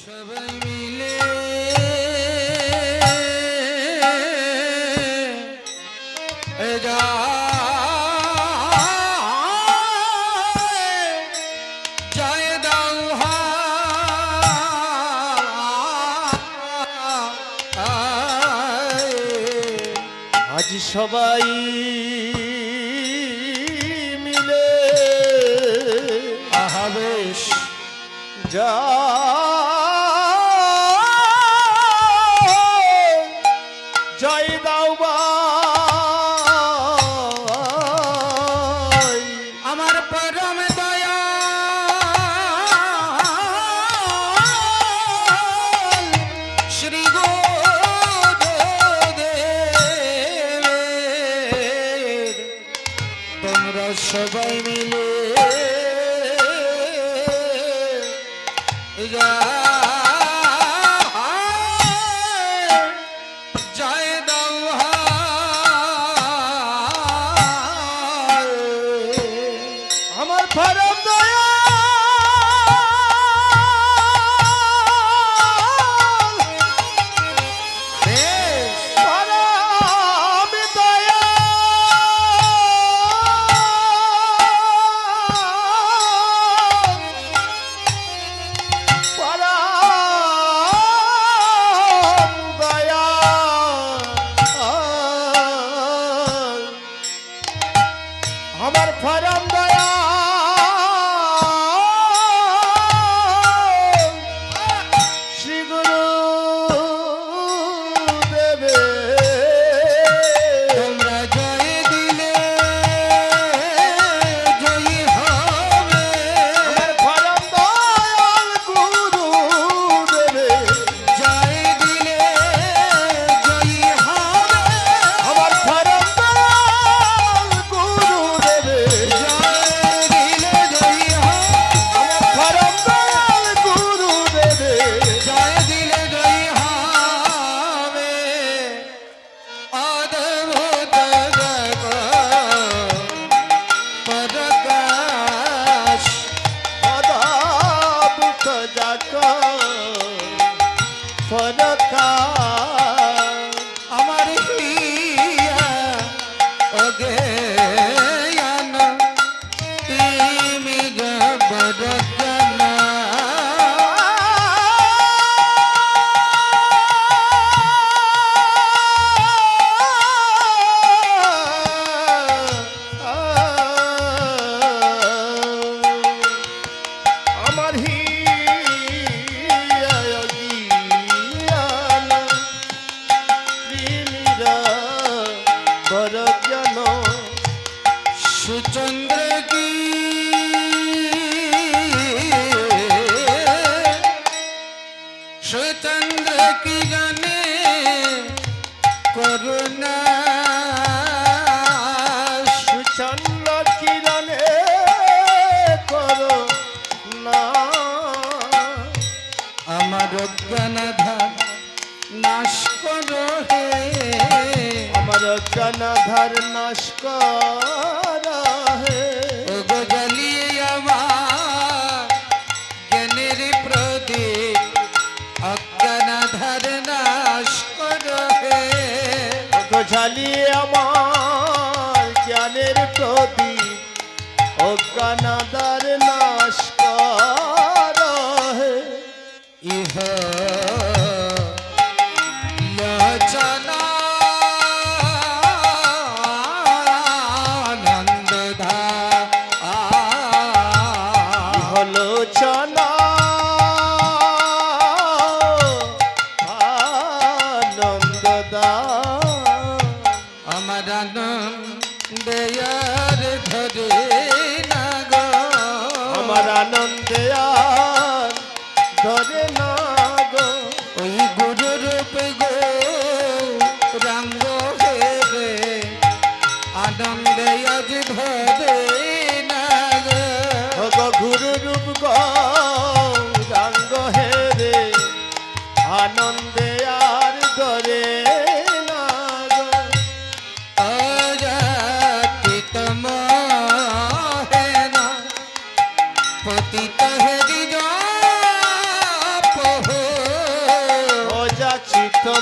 সবাই মিলে জয় দাও আজ সবাই মিলে আহাবেশ যা জয় দাও ভাই আমার পরম দয়া শ্রী গুরুদেব তোমরা সবাই মিলে জয় দাও আমার পরম দয়া পরম দয়া পরম দয়া আমার পরম দয়া শ্রী গুরু দেবে তোমরা জয় দিলে জয়ী হবে আমার পরম দয়াল গুরু দেবে জয় দিলে জয়ী হবে আমার পরম দয়াল গুরু দেবে জয় দিলে জয়ী হবে আমার পরম দয়াল গুরু দেবে জয় দিলে জয়ী হবে অদ্ভুত পরকাশ অদ্ভুত জাগ ফরকা আমার হিয়া অজ্ঞান তিমি গবরজনা আমার হিয়ান প্রেমীরা বরজন সুচন্দ্র কি সুচন্দ্র কি গানে করুণা সুচন্দ্র কিরণে করো না আমার অজ্ঞানাধার নাশ করো হে আমার কানাধার নাশ করা হে ওগো জ্বালিয়ে আমার জ্ঞানের প্রদীপ অজ্ঞানাধার নাশ করো হে ঝালিয়ে আমার জ্ঞানের প্রদীপ অজ্ঞানাদার নাশ করা হে ইহ লোচনা আনন্দধা হলো চনা আনন্দদা আমার আনন্দের ধরে না গো আমার আনন্দে আর ধরে না গো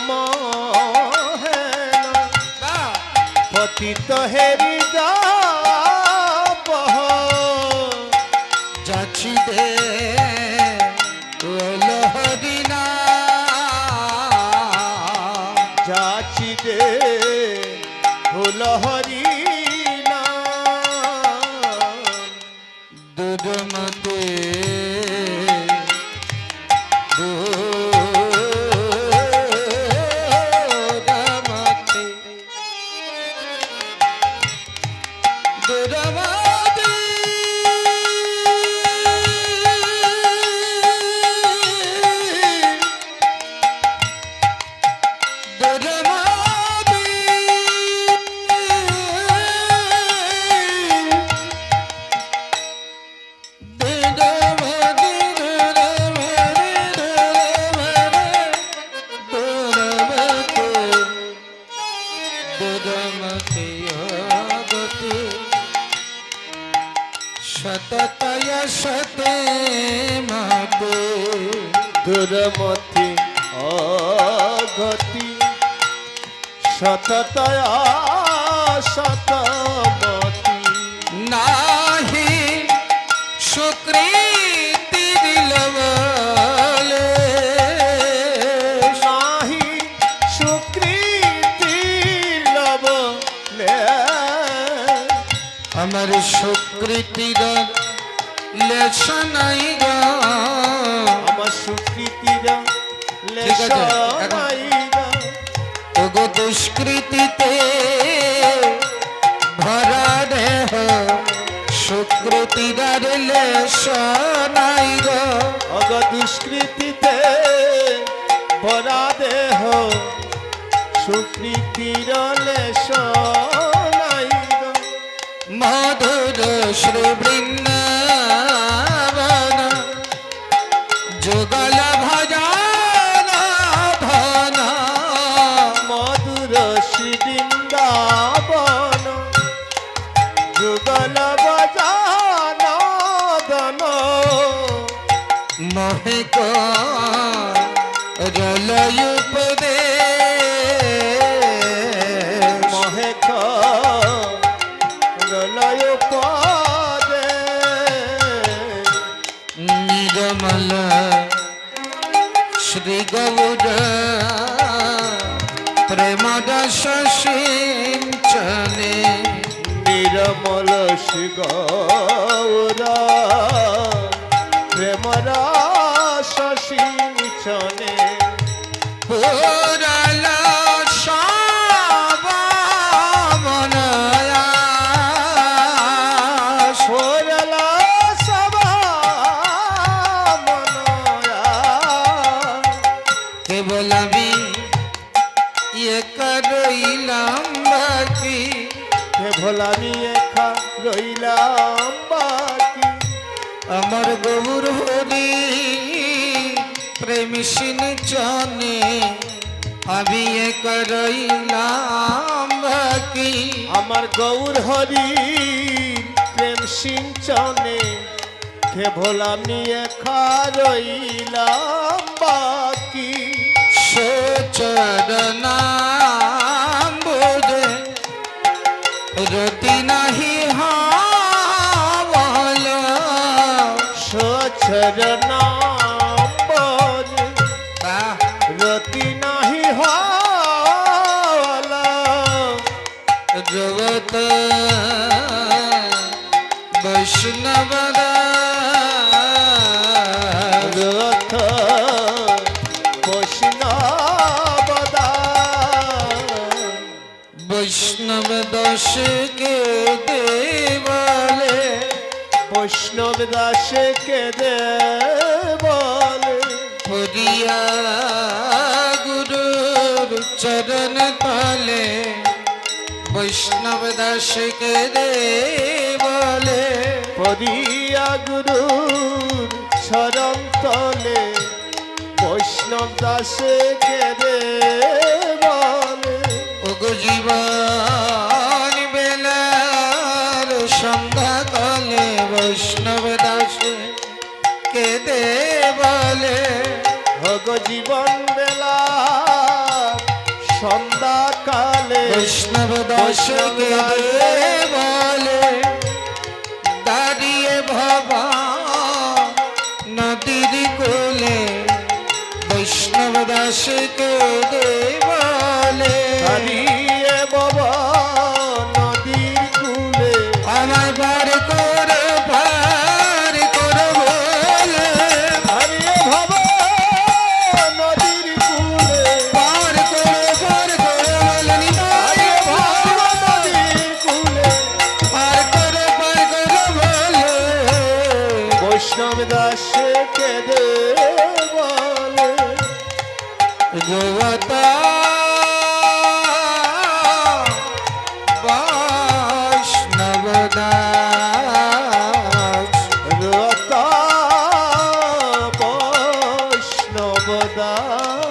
মহেন পতিত হেরি যাব যাচ্ছি দে লহরি না যাচি দে ফুলহরি না দুরমতে দুরমতে দুরমতে সততয় সতে মাতে দুরমতি অগতি সততয় সতমতি নাহি সুকৃতি দিলবলে নাহি সুকৃতি লবলে আমার সুকৃতির লেশ নাই গো আমার সুকৃতির ঠিক আছে, এখন- লেশাইরা ওগো দুষ্কৃতিতে ভরা দেহ সুকৃতির লেশ নাই গো অগ দুষ্কৃতিতে ভরা দেহ সুকৃতির লেশ নাই গো। মধুর শ্রী বৃন্দাবন যুগল ভজন ধন মধুর শ্রী বৃন্দাবন যুগল বজান দন মহেক রলয়ুপদে মহেক রলয় পদে নিরমল শ্রী গৌর প্রেম রস সিঞ্চনে নিরমল শ্রী গৌরা প্রেমর শশিঞ্চনে পুরল সবমনয়া সরল সভা মনয়া কেবল আমি এক রইলাম বাকি হে ভোলামি এখা রইলাম বাকি আমার গৌর হরি প্রেম সিঞ্চনে আমি এক রইলাম বাকি আমার গৌর হরি প্রেম সিঞ্চনে হে ভোলামি এখা রইলাম বাকি চরণাম্বুজে রতি নাহি হল সচরনাম্বর রতি নাহি হল জগত বৈষ্ণবদা রথ বৈষ্ণবদা বৈষ্ণব দশ কে দেবলে বৈষ্ণব দাসে কে দে বলে হরিয়া গুরুর চরণ তলে বৈষ্ণব দাস কে দেবলে পরিয়া গুরুর চরণ তলে বৈষ্ণব দাসে কে দে বলে ওগো জীবন বেলার সন্ধ্যা কালে বৈষ্ণব দাস কে দে বলে ভগ জীবন বেলা বৈষ্ণব দাসকে বলে দাঁড়িয়ে ভাবা নদীর কোলে বৈষ্ণব দাসকে বলে হারিয়ে বাবা নদীর কূলে আমায় পার করে বলে হারিয়ে বাবা নদীর কূলে পার করে বলে হারিয়ে বাবা নদীর কূলে পার করে বলে বৈষ্ণব দাসে কেঁদে বলে গোবতা বৈষ্ণব দাস রতা বৈষ্ণব দাস